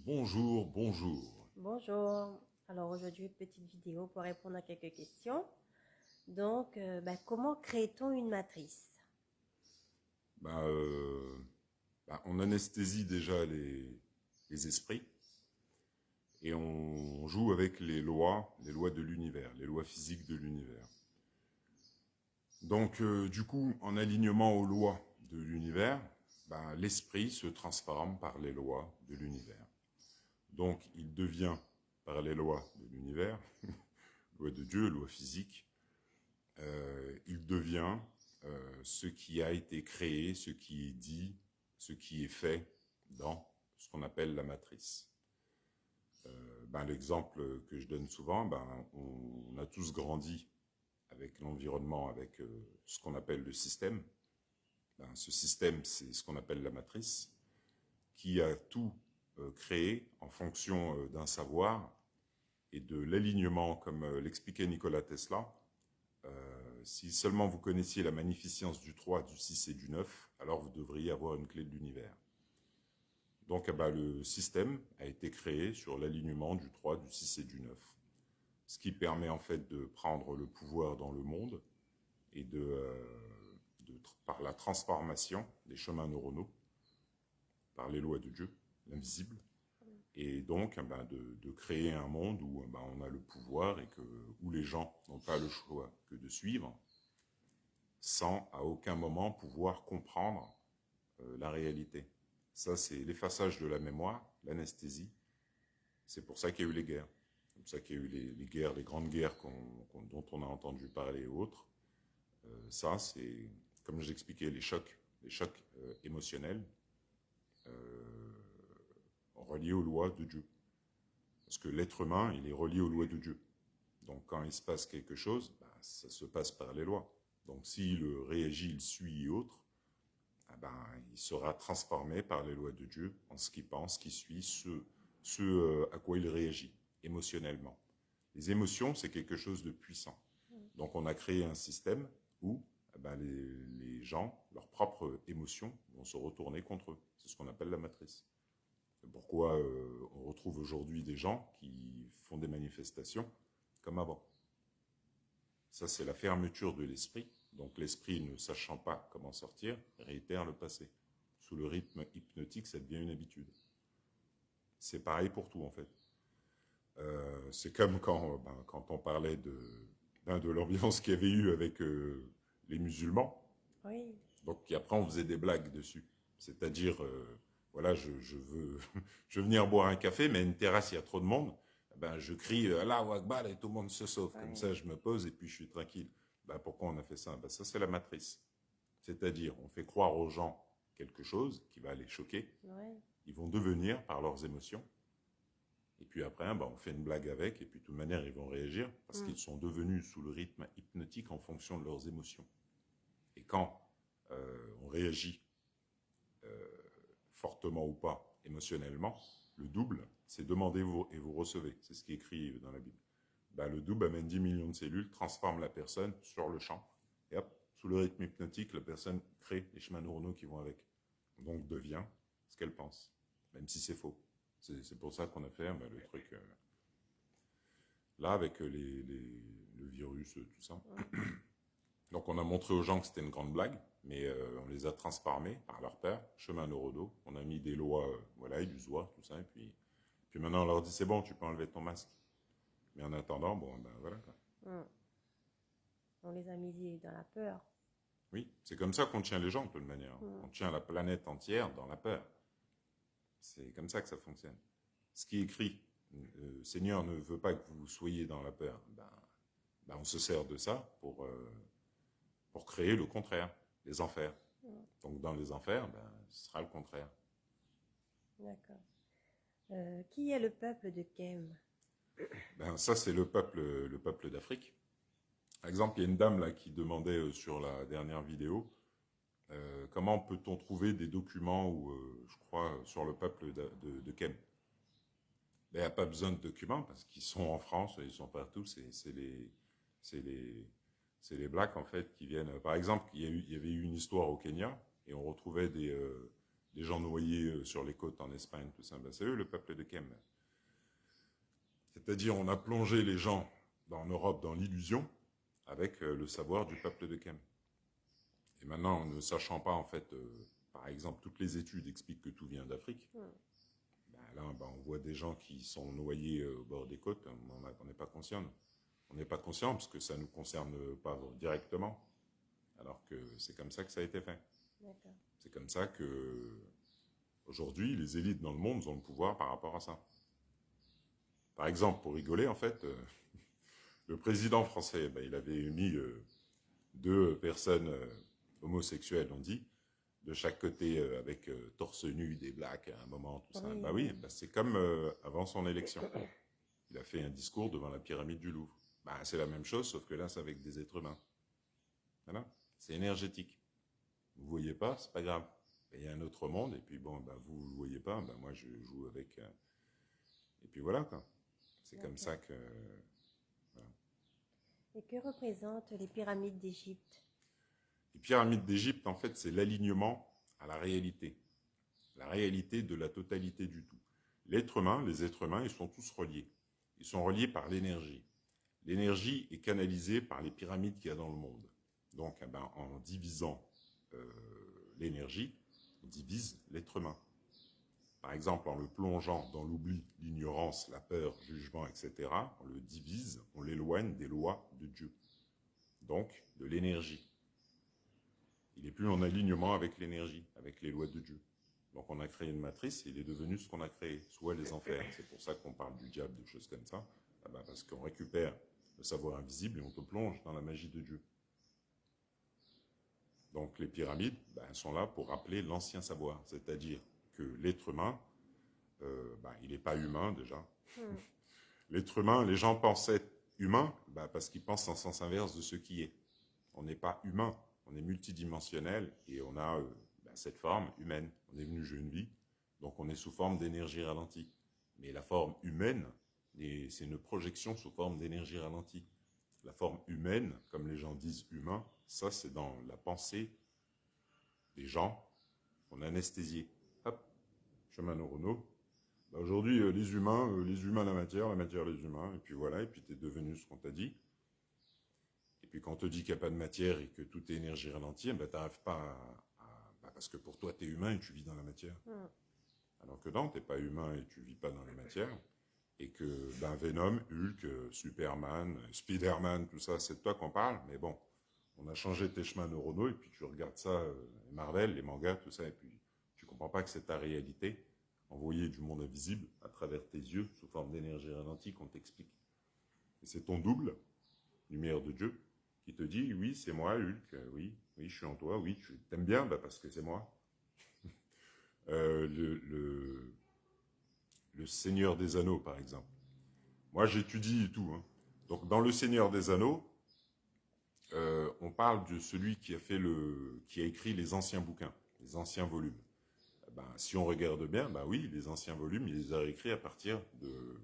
Bonjour, bonjour. Bonjour. Alors aujourd'hui, petite vidéo pour répondre à quelques questions. Donc, comment crée-t-on une matrice? Bah, euh, on anesthésie déjà les esprits et on joue avec les lois de l'univers, les lois physiques de l'univers. Donc, du coup, en alignement aux lois de l'univers, l'esprit se transforme par les lois de l'univers. Donc, il devient, par les lois de l'univers, loi de Dieu, loi physique, il devient ce qui a été créé, ce qui est dit, ce qui est fait dans ce qu'on appelle la matrice. L'exemple que je donne souvent, on a tous grandi avec l'environnement, avec ce qu'on appelle le système. Ce système, c'est ce qu'on appelle la matrice, qui a tout créé en fonction d'un savoir et de l'alignement, comme l'expliquait Nikola Tesla. Si seulement vous connaissiez la magnificence du 3, du 6 et du 9, alors vous devriez avoir une clé de l'univers. Donc le système a été créé sur l'alignement du 3, du 6 et du 9. Ce qui permet en fait de prendre le pouvoir dans le monde et par la transformation des chemins neuronaux, par les lois de Dieu, l'invisible, et donc de créer un monde où on a le pouvoir et où les gens n'ont pas le choix que de suivre, sans à aucun moment pouvoir comprendre la réalité. Ça, c'est l'effaçage de la mémoire, l'anesthésie. C'est pour ça qu'il y a eu les guerres. C'est pour ça qu'il y a eu les guerres, les grandes guerres dont on a entendu parler et autres. Ça, c'est, comme j'expliquais, les chocs émotionnels reliés aux lois de Dieu. Parce que l'être humain, il est relié aux lois de Dieu. Donc quand il se passe quelque chose, ça se passe par les lois. Donc s'il réagit, il suit et autres, il sera transformé par les lois de Dieu en ce qu'il pense, ce qu'il suit, ce à quoi il réagit émotionnellement. Les émotions, c'est quelque chose de puissant. Donc on a créé un système où les gens, leurs propres émotions, vont se retourner contre eux. C'est ce qu'on appelle la matrice. C'est pourquoi on retrouve aujourd'hui des gens qui font des manifestations comme avant. Ça, c'est la fermeture de l'esprit. Donc l'esprit, ne sachant pas comment sortir, réitère le passé. Sous le rythme hypnotique, ça devient une habitude. C'est pareil pour tout, en fait. C'est comme quand on parlait de l'ambiance qu'il y avait eu avec les musulmans. Oui. Donc après, on faisait des blagues dessus. C'est-à-dire, voilà, je veux, je veux venir boire un café, mais à une terrasse, il y a trop de monde. Je crie Allahu Akbar et tout le monde se sauve. Oui. Comme ça, je me pose et puis je suis tranquille. Pourquoi on a fait ça? Ça, c'est la matrice. C'est-à-dire, on fait croire aux gens quelque chose qui va les choquer. Oui. Ils vont devenir par leurs émotions. Et puis après, on fait une blague avec, et puis de toute manière, ils vont réagir parce qu'ils sont devenus sous le rythme hypnotique en fonction de leurs émotions. Et quand on réagit fortement ou pas émotionnellement, le double, c'est demandez et vous recevez. C'est ce qui est écrit dans la Bible. Le double amène 10 millions de cellules, transforme la personne sur le champ. Et hop, sous le rythme hypnotique, la personne crée les chemins neuronaux qui vont avec. Donc devient ce qu'elle pense, même si c'est faux. C'est pour ça qu'on a fait le truc là avec le virus, tout ça. Donc on a montré aux gens que c'était une grande blague, mais on les a transformés par leur père, chemin neuronaux. On a mis des lois, illusoires, tout ça, et puis maintenant on leur dit c'est bon, tu peux enlever ton masque. Mais en attendant, voilà quoi. On les a mis dans la peur. Oui, c'est comme ça qu'on tient les gens de toute manière. On tient la planète entière dans la peur. C'est comme ça que ça fonctionne. Ce qui est écrit, le Seigneur ne veut pas que vous soyez dans la peur. On se sert de ça pour créer le contraire, les enfers. Donc dans les enfers, ce sera le contraire. D'accord. Qui est le peuple de Kem? Ça, c'est le peuple d'Afrique. Par exemple, il y a une dame là qui demandait sur la dernière vidéo comment peut-on trouver des documents je crois, sur le peuple de Kem. Il n'y a pas besoin de documents parce qu'ils sont en France, ils sont partout. C'est les Blacks en fait qui viennent. Par exemple, il y avait eu une histoire au Kenya et on retrouvait les gens noyés sur les côtes en Espagne, tout ça, ben, c'est eux le peuple de Kem. C'est-à-dire, on a plongé les gens en Europe dans l'illusion avec le savoir du peuple de Kem. Et maintenant, ne sachant pas, en fait, par exemple, toutes les études expliquent que tout vient d'Afrique. Ben là, ben, on voit des gens qui sont noyés au bord des côtes, on n'est pas conscient. On n'est pas conscient parce que ça ne nous concerne pas directement, alors que c'est comme ça que ça a été fait. C'est comme ça que, aujourd'hui, les élites dans le monde ont le pouvoir par rapport à ça. Par exemple, pour rigoler, en fait, le président français, ben, il avait mis deux personnes homosexuelles, on dit, de chaque côté avec torse nu, des blacks à un moment, tout ça. Bah oui, bah c'est comme avant son élection. Il a fait un discours devant la pyramide du Louvre. Bah, c'est la même chose, sauf que là, c'est avec des êtres humains. Voilà. C'est énergétique. Vous ne voyez pas, c'est pas grave. Il y a un autre monde, et puis bon, bah, vous ne le voyez pas, bah, moi je joue avec. Et puis voilà, quoi. C'est comme ça que. Voilà. Et que représentent les pyramides d'Égypte? Les pyramides d'Égypte, en fait, c'est l'alignement à la réalité de la totalité du tout. L'être humain, les êtres humains, ils sont tous reliés. Ils sont reliés par l'énergie. L'énergie est canalisée par les pyramides qu'il y a dans le monde. Donc, eh ben, en divisant l'énergie, on divise l'être humain. Par exemple, en le plongeant dans l'oubli, l'ignorance, la peur, le jugement, etc., on le divise, on l'éloigne des lois de Dieu. Donc, de l'énergie. Il n'est plus en alignement avec l'énergie, avec les lois de Dieu. Donc on a créé une matrice et il est devenu ce qu'on a créé, soit les enfers. C'est pour ça qu'on parle du diable, de choses comme ça, parce qu'on récupère le savoir invisible et on te plonge dans la magie de Dieu. Donc les pyramides sont là pour rappeler l'ancien savoir, c'est-à-dire que l'être humain, il n'est pas humain déjà. L'être humain, les gens pensent être humain parce qu'ils pensent en sens inverse de ce qui est. On n'est pas humain, on est multidimensionnel et on a cette forme humaine. On est venu jouer une vie, donc on est sous forme d'énergie ralentie. Mais la forme humaine, c'est une projection sous forme d'énergie ralentie. La forme humaine, comme les gens disent humain, ça c'est dans la pensée des gens qu'on a anesthésiés. Hop, chemin neuronaux. Aujourd'hui, les humains, la matière, les humains, et puis voilà, et puis tu es devenu ce qu'on t'a dit. Et puis quand on te dit qu'il n'y a pas de matière et que tout est énergie ralentie, tu n'arrives pas parce que pour toi, tu es humain et tu vis dans la matière. Alors que non, tu n'es pas humain et tu ne vis pas dans la matière. Et que Venom, Hulk, Superman, Spider-Man, tout ça, c'est de toi qu'on parle. Mais bon, on a changé tes chemins neuronaux et puis tu regardes ça, Marvel, les mangas, tout ça, et puis tu ne comprends pas que c'est ta réalité, envoyée du monde invisible à travers tes yeux, sous forme d'énergie ralentie qu'on t'explique. Et c'est ton double, lumière de Dieu, qui te dit, oui, c'est moi, Hulk, oui, je suis en toi, oui, tu t'aimes bien, parce que c'est moi. Le Seigneur des Anneaux, par exemple. Moi, j'étudie tout. Hein. Donc, dans le Seigneur des Anneaux, on parle de celui qui a écrit les anciens bouquins, les anciens volumes. Si on regarde bien, oui, les anciens volumes, il les a écrits à partir de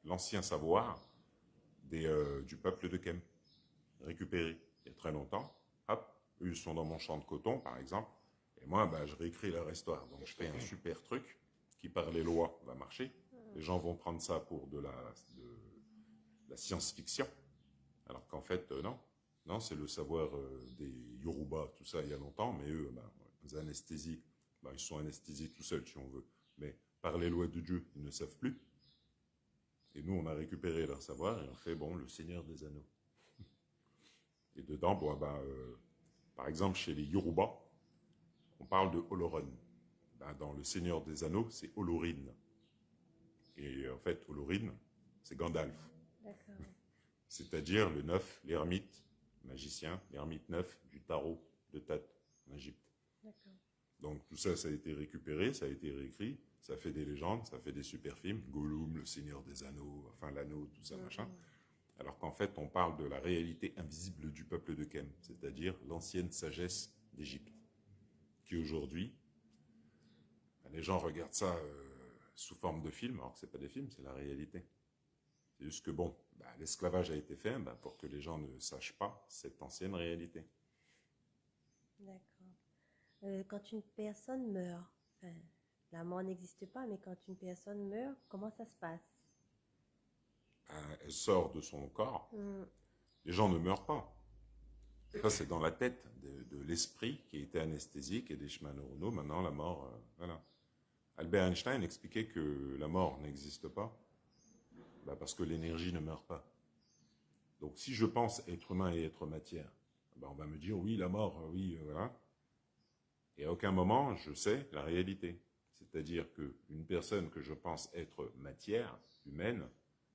l'ancien savoir du peuple de Kem, récupéré il y a très longtemps. Hop, eux, ils sont dans mon champ de coton, par exemple. Et moi, je réécris leur histoire. Donc, je fais un super truc qui, par les lois, va marcher. Les gens vont prendre ça pour de la science-fiction. Alors qu'en fait, non. Non, c'est le savoir des Yoruba, tout ça, il y a longtemps. Mais eux, les anesthésies, ils sont anesthésiés tout seuls, si on veut. Mais par les lois de Dieu, ils ne savent plus. Et nous, on a récupéré leur savoir et on fait, le Seigneur des Anneaux. Et dedans, par exemple, chez les Yoruba, on parle de Oloron. Dans le Seigneur des Anneaux, c'est Olorine. Et en fait, Olorine, c'est Gandalf. C'est-à-dire le neuf, l'ermite magicien, l'ermite neuf du tarot de That en Égypte. Donc tout ça, ça a été récupéré, ça a été réécrit, ça fait des légendes, ça fait des super films, Gollum, le Seigneur des Anneaux, enfin l'anneau, tout ça, machin. Alors qu'en fait, on parle de la réalité invisible du peuple de Kem, c'est-à-dire l'ancienne sagesse d'Égypte, qui aujourd'hui, les gens regardent ça sous forme de film, alors que ce n'est pas des films, c'est la réalité. C'est juste que l'esclavage a été fait pour que les gens ne sachent pas cette ancienne réalité. D'accord. Quand une personne meurt, Enfin, la mort n'existe pas, mais quand une personne meurt, comment ça se passe? Elle sort de son corps. Hmm. Les gens ne meurent pas. Ça, c'est dans la tête de l'esprit qui a été anesthésique et des chemins neuronaux. Maintenant, la mort, voilà. Albert Einstein expliquait que la mort n'existe pas parce que l'énergie ne meurt pas. Donc, si je pense être humain et être matière, on va me dire oui, la mort, oui, voilà. Et à aucun moment, je sais la réalité. C'est-à-dire qu'une personne que je pense être matière, humaine,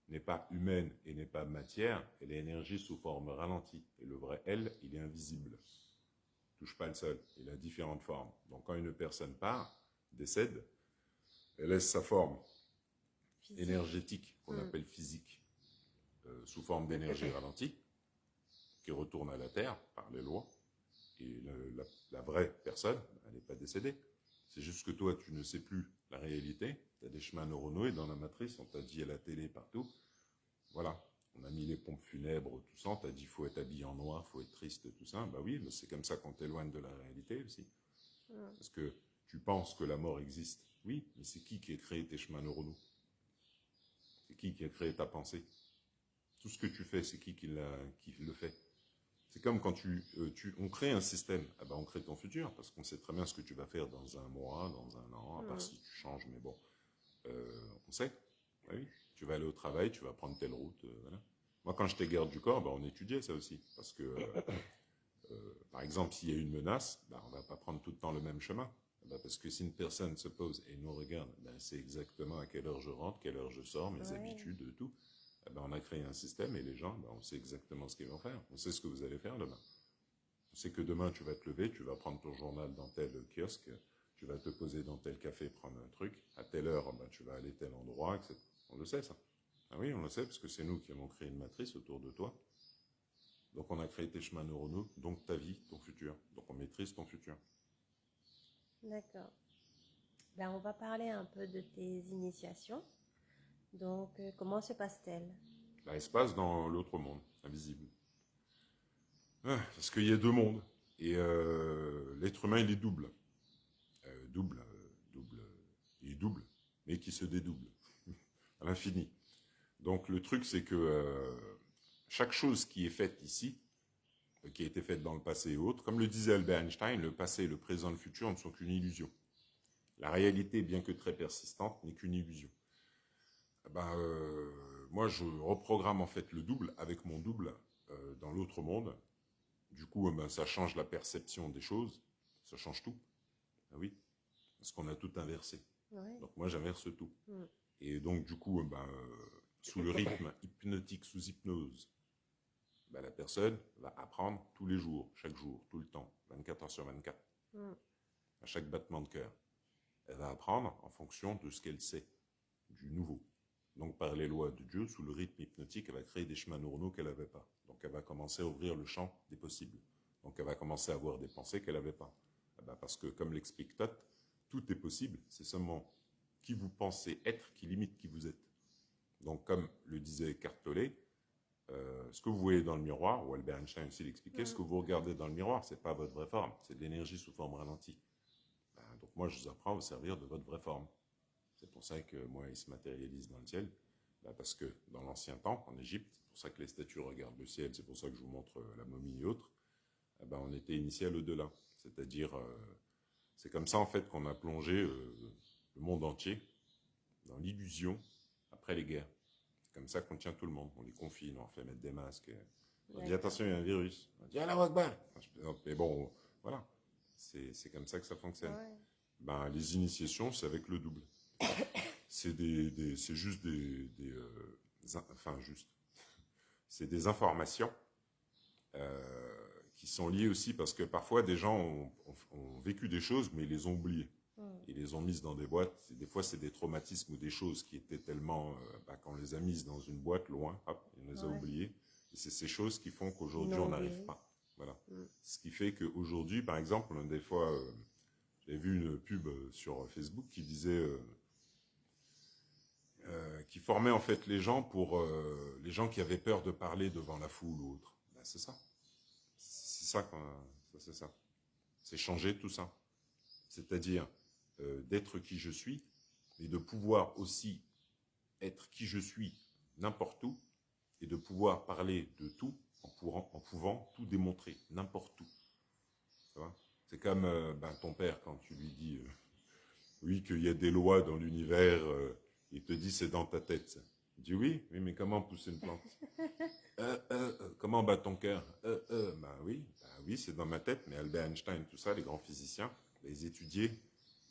n'est pas humaine et n'est pas matière, elle est énergie sous forme ralentie. Et le vrai elle, il est invisible. Touche pas le sol, il a différentes formes. Donc quand une personne part, décède, elle laisse sa forme Physique. énergétique, qu'on appelle physique, sous forme d'énergie ralentie, qui retourne à la Terre par les lois. Et la vraie personne, elle n'est pas décédée. C'est juste que toi, tu ne sais plus la réalité. Tu as des chemins neuronaux et dans la matrice, on t'a dit à la télé partout, voilà, on a mis les pompes funèbres, tout ça, on t'a dit faut être habillé en noir, faut être triste, tout ça. Bah oui, mais c'est comme ça qu'on t'éloigne de la réalité aussi. Parce que tu penses que la mort existe. Oui, mais c'est qui a créé tes chemins neuronaux? C'est qui a créé ta pensée? Tout ce que tu fais, c'est qui le fait? C'est comme quand on crée un système. Ah ben, on crée ton futur, parce qu'on sait très bien ce que tu vas faire dans un mois, dans un an, à part si tu changes, mais bon, on sait. Oui, tu vas aller au travail, tu vas prendre telle route, voilà. Moi, quand j'étais garde du corps, on étudiait ça aussi, parce que, par exemple, s'il y a une menace, on va pas prendre tout le temps le même chemin. Parce que si une personne se pose et nous regarde, c'est exactement à quelle heure je rentre, quelle heure je sors, mes habitudes, tout. On a créé un système et les gens, on sait exactement ce qu'ils vont faire. On sait ce que vous allez faire demain. On sait que demain, tu vas te lever, tu vas prendre ton journal dans tel kiosque, tu vas te poser dans tel café, prendre un truc. À telle heure, tu vas aller tel endroit, etc. On le sait, ça. Ah oui, on le sait, parce que c'est nous qui avons créé une matrice autour de toi. Donc, on a créé tes chemins neuronaux, donc ta vie, ton futur. Donc, on maîtrise ton futur. D'accord. On va parler un peu de tes initiations. Donc, comment se passe-t-elle? Elle se passe dans l'autre monde, invisible. Parce qu'il y a deux mondes. Et l'être humain, il est double. Double, il est double, mais qui se dédouble à l'infini. Donc le truc, c'est que chaque chose qui est faite ici, qui a été faite dans le passé et autres, comme le disait Albert Einstein, le passé, le présent, le futur ne sont qu'une illusion. La réalité, bien que très persistante, n'est qu'une illusion. Moi, je reprogramme en fait le double avec mon double dans l'autre monde. Du coup, ça change la perception des choses, ça change tout. Ah oui, parce qu'on a tout inversé. Ouais. Donc moi, j'inverse tout. Et donc, du coup, sous le rythme hypnotique, sous hypnose, la personne va apprendre tous les jours, chaque jour, tout le temps, 24 heures sur 24, à chaque battement de cœur. Elle va apprendre en fonction de ce qu'elle sait, du nouveau. Donc, par les lois de Dieu, sous le rythme hypnotique, elle va créer des chemins neuronaux qu'elle n'avait pas. Donc, elle va commencer à ouvrir le champ des possibles. Donc, elle va commencer à avoir des pensées qu'elle n'avait pas. Parce que, comme l'explique Tot, tout est possible, c'est seulement qui vous pensez être qui limite qui vous êtes. Donc, comme le disait Eckhart Tolle, ce que vous voyez dans le miroir, ou Albert Einstein aussi l'expliquait, ce que vous regardez dans le miroir, c'est pas votre vraie forme, c'est de l'énergie sous forme ralentie. Donc moi, je vous apprends à vous servir de votre vraie forme. C'est pour ça que moi, il se matérialise dans le ciel, parce que dans l'ancien temps, en Égypte, c'est pour ça que les statues regardent le ciel, c'est pour ça que je vous montre la momie et autres, on était initié à l'au-delà. C'est-à-dire, c'est comme ça en fait qu'on a plongé le monde entier dans l'illusion après les guerres. C'est comme ça qu'on tient tout le monde. On les confine, on leur fait mettre des masques. On dit attention, il y a un virus. On dit Allah Akbar. Mais bon, voilà. C'est comme ça que ça fonctionne. Ouais. Les initiations, c'est avec le double. C'est juste c'est des informations qui sont liées aussi parce que parfois des gens ont vécu des choses mais ils les ont oubliées. Ils les ont mises dans des boîtes. Des fois, c'est des traumatismes ou des choses qui étaient tellement... qu'on les a mises dans une boîte loin, hop, on les a oubliées. Et c'est ces choses qui font qu'aujourd'hui, on n'arrive pas. Voilà. Ce qui fait qu'aujourd'hui, par exemple, des fois, j'ai vu une pub sur Facebook qui disait... qui formait en fait les gens pour les gens qui avaient peur de parler devant la foule ou autre. C'est ça. C'est ça. C'est changer tout ça. C'est-à-dire... d'être qui je suis, mais de pouvoir aussi être qui je suis n'importe où, et de pouvoir parler de tout en pouvant tout démontrer, n'importe où. C'est comme ton père, quand tu lui dis oui, qu'il y a des lois dans l'univers, il te dit c'est dans ta tête. Ça. Il dit oui, mais comment pousser une plante comment bat ton cœur oui, c'est dans ma tête, mais Albert Einstein, tout ça, les grands physiciens, ils étudiaient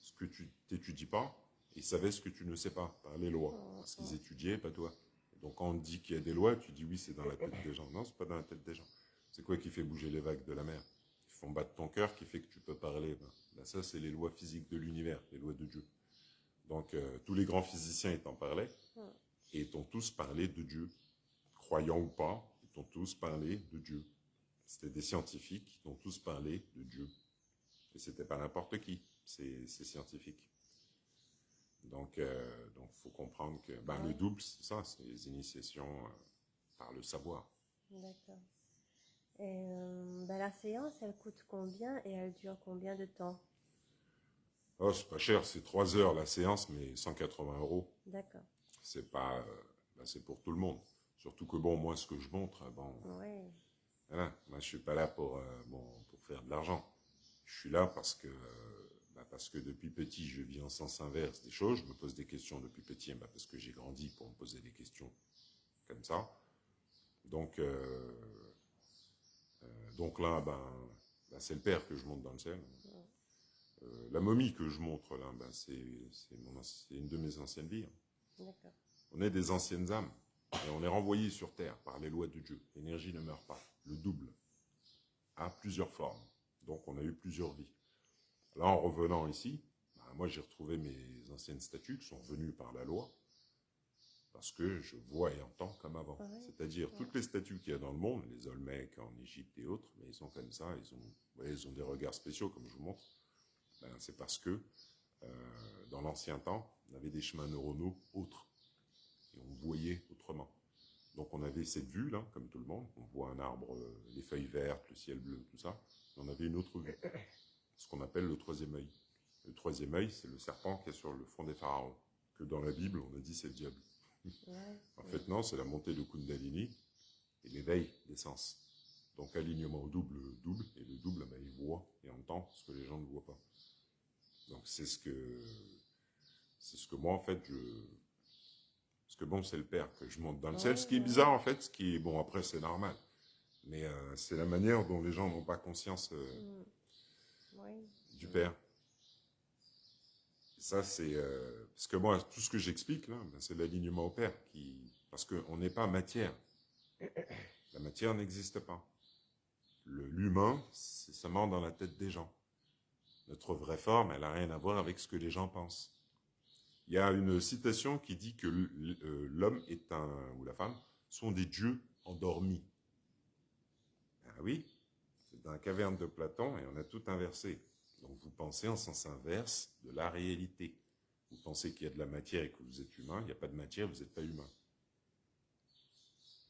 ce que tu n'étudies pas, et ils savaient ce que tu ne sais pas, par les lois, parce qu'ils étudiaient, pas toi. Donc quand on te dit qu'il y a des lois, tu dis oui, c'est dans la tête des gens. Non, c'est pas dans la tête des gens. C'est quoi qui fait bouger les vagues de la mer? Qui font battre ton cœur, qui fait que tu peux parler. Ça, c'est les lois physiques de l'univers, les lois de Dieu. Donc tous les grands physiciens, ils t'en parlaient, et ils t'ont tous parlé de Dieu. Croyants ou pas, ils t'ont tous parlé de Dieu. C'était des scientifiques qui t'ont tous parlé de Dieu. Et c'était pas n'importe qui, c'est scientifique. Donc, faut comprendre que le double, c'est ça, c'est les initiations par le savoir. D'accord. Et la séance, elle coûte combien et elle dure combien de temps? Oh, c'est pas cher, c'est 3 heures la séance, mais 180 €. D'accord. C'est pas, c'est pour tout le monde. Surtout que bon, moi, ce que je montre, Ouais. voilà, moi, je suis pas là pour faire de l'argent. Je suis là parce que depuis petit, je vis en sens inverse des choses. Je me pose des questions depuis petit, parce que j'ai grandi pour me poser des questions comme ça. Donc, là, c'est le père que je monte dans le ciel. La momie que je montre là, c'est une de mes anciennes vies. D'accord. On est des anciennes âmes. Et on est renvoyé sur Terre par les lois de Dieu. L'énergie ne meurt pas. Le double a plusieurs formes. Donc on a eu plusieurs vies. Là, en revenant ici, moi j'ai retrouvé mes anciennes statues qui sont venues par la loi. Parce que je vois et entends comme avant. C'est-à-dire, toutes les statues qu'il y a dans le monde, les Olmecs en Égypte et autres, mais ils sont comme ça, ils ont des regards spéciaux, comme je vous montre. C'est parce que, dans l'ancien temps, on avait des chemins neuronaux autres. Et on voyait autrement. Donc on avait cette vue-là, comme tout le monde. On voit un arbre, les feuilles vertes, le ciel bleu, tout ça. On avait une autre vue, ce qu'on appelle le troisième œil. Le troisième œil, c'est le serpent qui est sur le front des pharaons, que dans la Bible, on a dit c'est le diable. En fait, non, c'est la montée de Kundalini et l'éveil des sens. Donc, alignement au double, et le double, il voit et entend ce que les gens ne voient pas. Donc, c'est ce que moi, en fait, parce que bon, c'est le père que je monte dans le ciel. Ce qui est bizarre, en fait, après, c'est normal. Mais c'est la manière dont les gens n'ont pas conscience du père. Ça, c'est... parce que moi, tout ce que j'explique, là, c'est l'alignement au père. Parce qu'on n'est pas matière. La matière n'existe pas. L'humain, c'est seulement dans la tête des gens. Notre vraie forme, elle n'a rien à voir avec ce que les gens pensent. Il y a une citation qui dit que l'homme ou la femme sont des dieux endormis. Ah oui, c'est dans la caverne de Platon et on a tout inversé. Donc vous pensez en sens inverse de la réalité. Vous pensez qu'il y a de la matière et que vous êtes humain. Il n'y a pas de matière, vous n'êtes pas humain.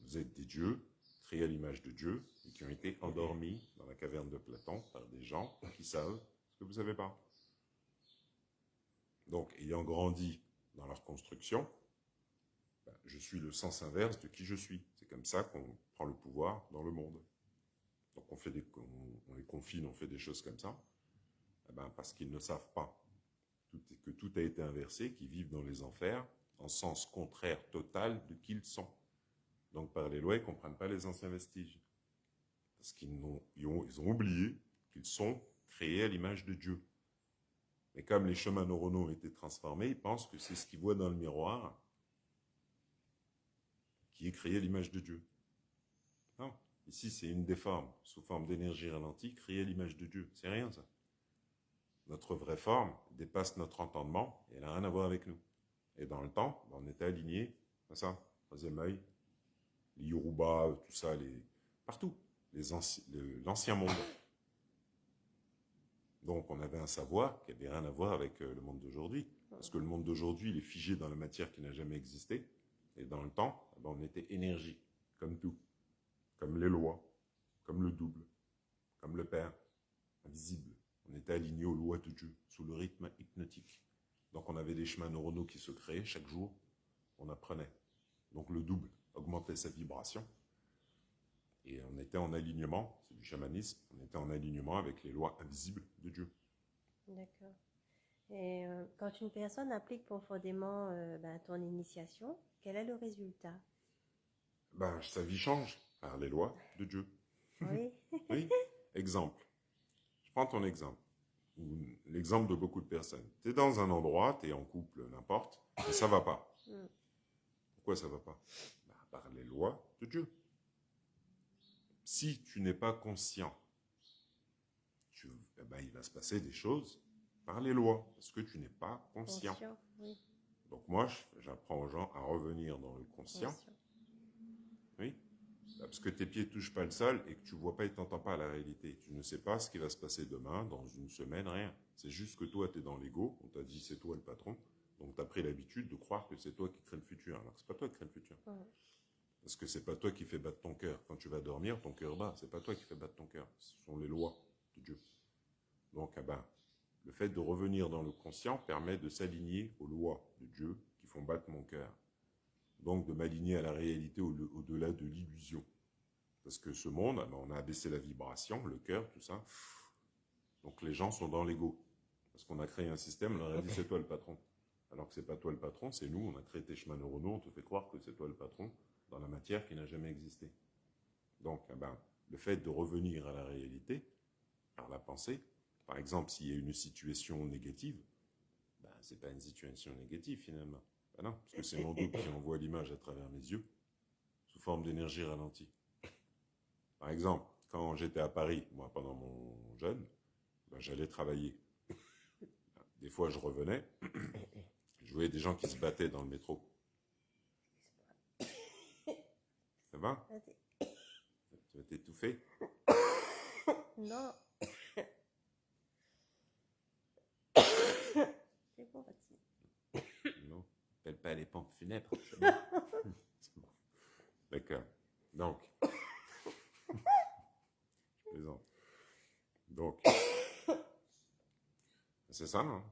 Vous êtes des dieux, créés à l'image de Dieu, et qui ont été endormis dans la caverne de Platon par des gens qui savent ce que vous ne savez pas. Donc, ayant grandi dans leur construction, je suis le sens inverse de qui je suis. C'est comme ça qu'on prend le pouvoir dans le monde. Donc, on les confine, on fait des choses comme ça, parce qu'ils ne savent pas que tout a été inversé, qu'ils vivent dans les enfers, en sens contraire total de qui ils sont. Donc, par les lois, ils ne comprennent pas les anciens vestiges. Parce qu'ils ont oublié qu'ils sont créés à l'image de Dieu. Mais comme les chemins neuronaux ont été transformés, ils pensent que c'est ce qu'ils voient dans le miroir qui est créé à l'image de Dieu. Non, ici c'est une des formes, sous forme d'énergie ralentie, créée à l'image de Dieu. C'est rien ça. Notre vraie forme dépasse notre entendement et elle n'a rien à voir avec nous. Et dans le temps, on était alignés à ça, troisième œil, les Yoruba, tout ça, partout, l'ancien monde. Donc on avait un savoir qui n'avait rien à voir avec le monde d'aujourd'hui. Parce que le monde d'aujourd'hui, il est figé dans la matière qui n'a jamais existé. Et dans le temps, on était énergie, comme tout. Comme les lois, comme le double, comme le Père, invisible. On était aligné aux lois de Dieu, sous le rythme hypnotique. Donc on avait des chemins neuronaux qui se créaient chaque jour, on apprenait. Donc le double augmentait sa vibration. Et on était en alignement, c'est du chamanisme, on était en alignement avec les lois invisibles de Dieu. D'accord. Et quand une personne applique profondément ton initiation, quel est le résultat? Sa vie change par les lois de Dieu. Oui. Oui, exemple. Je prends ton exemple, ou l'exemple de beaucoup de personnes. Tu es dans un endroit, tu es en couple, n'importe, et ça va pas. Pourquoi ça va pas? Par les lois de Dieu. Si tu n'es pas conscient, il va se passer des choses par les lois, parce que tu n'es pas conscient. Oui. Donc moi, j'apprends aux gens à revenir dans le conscient. Oui. Parce que tes pieds ne touchent pas le sol et que tu ne vois pas et tu n'entends pas la réalité. Tu ne sais pas ce qui va se passer demain, dans une semaine, rien. C'est juste que toi, tu es dans l'ego, on t'a dit c'est toi le patron, donc tu as pris l'habitude de croire que c'est toi qui crée le futur, alors que ce n'est pas toi qui crée le futur. Parce que c'est pas toi qui fais battre ton cœur. Quand tu vas dormir, ton cœur bat. C'est pas toi qui fais battre ton cœur. Ce sont les lois de Dieu. Donc, le fait de revenir dans le conscient permet de s'aligner aux lois de Dieu qui font battre mon cœur. Donc, de m'aligner à la réalité au-delà de l'illusion. Parce que ce monde, on a abaissé la vibration, le cœur, tout ça. Donc, les gens sont dans l'ego. Parce qu'on a créé un système, on leur a dit c'est toi le patron. Alors que c'est pas toi le patron, c'est nous. On a créé tes chemins neuronaux, on te fait croire que c'est toi le patron dans la matière qui n'a jamais existé. Donc, le fait de revenir à la réalité, par la pensée, par exemple, s'il y a une situation négative, ce n'est pas une situation négative finalement. Non, parce que c'est mon doute qui envoie l'image à travers mes yeux, sous forme d'énergie ralentie. Par exemple, quand j'étais à Paris, moi, pendant mon jeûne, j'allais travailler. Des fois, je revenais, je voyais des gens qui se battaient dans le métro. Ça va? Tu vas t'étouffer? Non. C'est bon, vas-y. Non, appelle pas les pompes funèbres. D'accord. Donc, je plaisante. Donc, c'est ça, hein?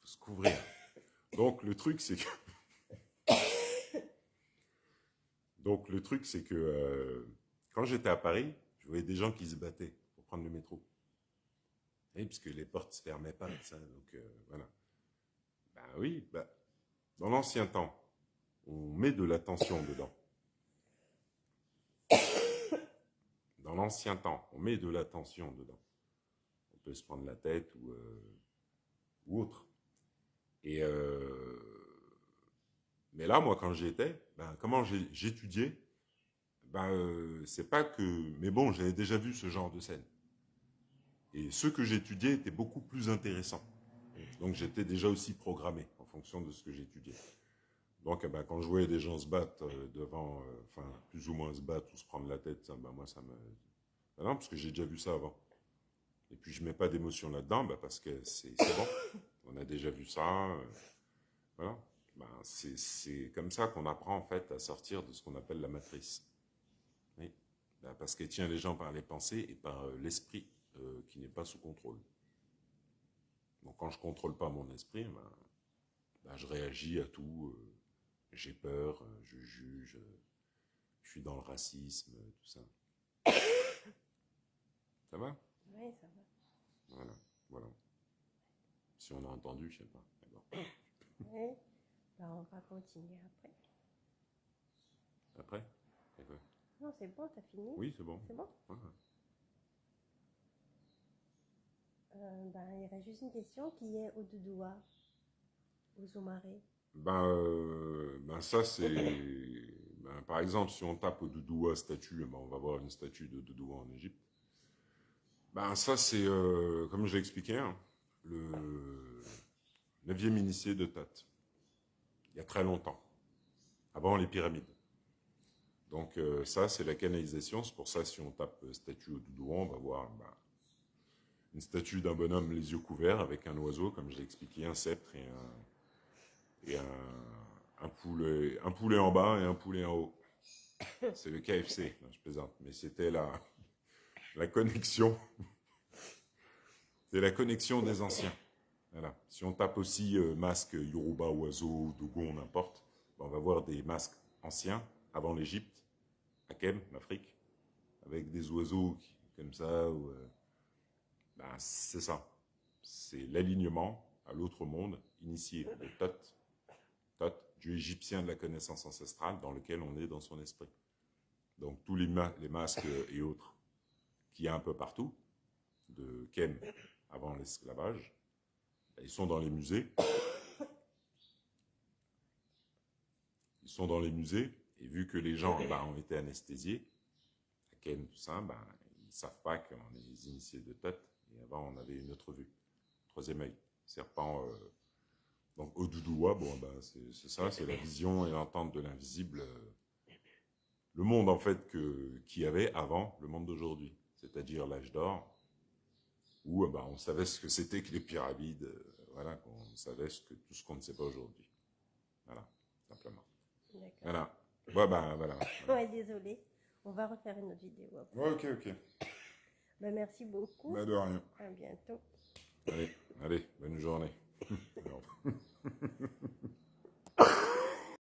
Faut se couvrir. Donc, le truc, c'est que... quand j'étais à Paris, je voyais des gens qui se battaient pour prendre le métro. Et puisque les portes ne se fermaient pas, ça, donc voilà. Oui, dans l'ancien temps, on met de l'attention dedans. Dans l'ancien temps, on met de l'attention dedans. On peut se prendre la tête ou autre. Et mais là, moi, quand j'y étais, comment j'étudiais, c'est pas que... Mais bon, j'avais déjà vu ce genre de scène. Et ceux que j'étudiais étaient beaucoup plus intéressants. Donc, j'étais déjà aussi programmé en fonction de ce que j'étudiais. Donc, quand je voyais des gens se battre devant, plus ou moins se battre ou se prendre la tête, ça, moi, ça me... non, parce que j'ai déjà vu ça avant. Et puis, je mets pas d'émotion là-dedans, parce que c'est bon. On a déjà vu ça. Voilà. C'est comme ça qu'on apprend, en fait, à sortir de ce qu'on appelle la matrice. Oui. Parce qu'elle tient les gens par les pensées et par l'esprit qui n'est pas sous contrôle. Donc, quand je ne contrôle pas mon esprit, je réagis à tout. J'ai peur, je juge, je suis dans le racisme, tout ça. Ça va? Oui, ça va. Voilà. Si on a entendu, je ne sais pas. D'accord. Oui. On va continuer après. Après? D'accord. Non, c'est bon, t'as fini? Oui, c'est bon. C'est bon? Ouais. Il y aurait juste une question qui est au Doudoua, au Zoumaré. Ça, c'est... par exemple, si on tape au Doudoua statue, on va voir une statue de Doudoua en Égypte. Ça, c'est, comme je l'ai expliqué, hein, le 9e initié de That. Il y a très longtemps, avant les pyramides. Donc ça, c'est la canalisation. C'est pour ça, si on tape statue au Doudoua, on va voir une statue d'un bonhomme les yeux couverts avec un oiseau, comme je l'ai expliqué, un sceptre et un poulet en bas et un poulet en haut. C'est le KFC, non, je plaisante, mais c'était la connexion C'est la connexion des anciens. Voilà. Si on tape aussi masque Yoruba, oiseau, Dogon, n'importe, ben, on va voir des masques anciens, avant l'Égypte, à Kem, l'Afrique, avec des oiseaux comme ça. Ben, c'est ça. C'est l'alignement à l'autre monde initié, le Thoth. Thoth, dieu égyptien de la connaissance ancestrale, dans lequel on est dans son esprit. Donc tous les masques et autres qu'il y a un peu partout, de Kem avant l'esclavage, ils sont dans les musées. Ils sont dans les musées, et vu que les gens ont été anesthésiés, à Kem, tout ça, ils ne savent pas qu'on est les initiés de Thoth, et avant on avait une autre vue. Troisième œil, serpent. Donc Oduduwa, c'est ça, c'est la vision et l'entente de l'invisible. Le monde en fait qu'il y avait avant le monde d'aujourd'hui, c'est-à-dire l'âge d'or, où on savait ce que c'était que les pyramides, voilà, on savait tout ce qu'on ne sait pas aujourd'hui. Voilà, simplement. D'accord. Voilà. Voilà. Ouais, désolé. On va refaire une autre vidéo après. Ouais, ok. Ben, merci beaucoup. De rien. À bientôt. Allez, bonne journée.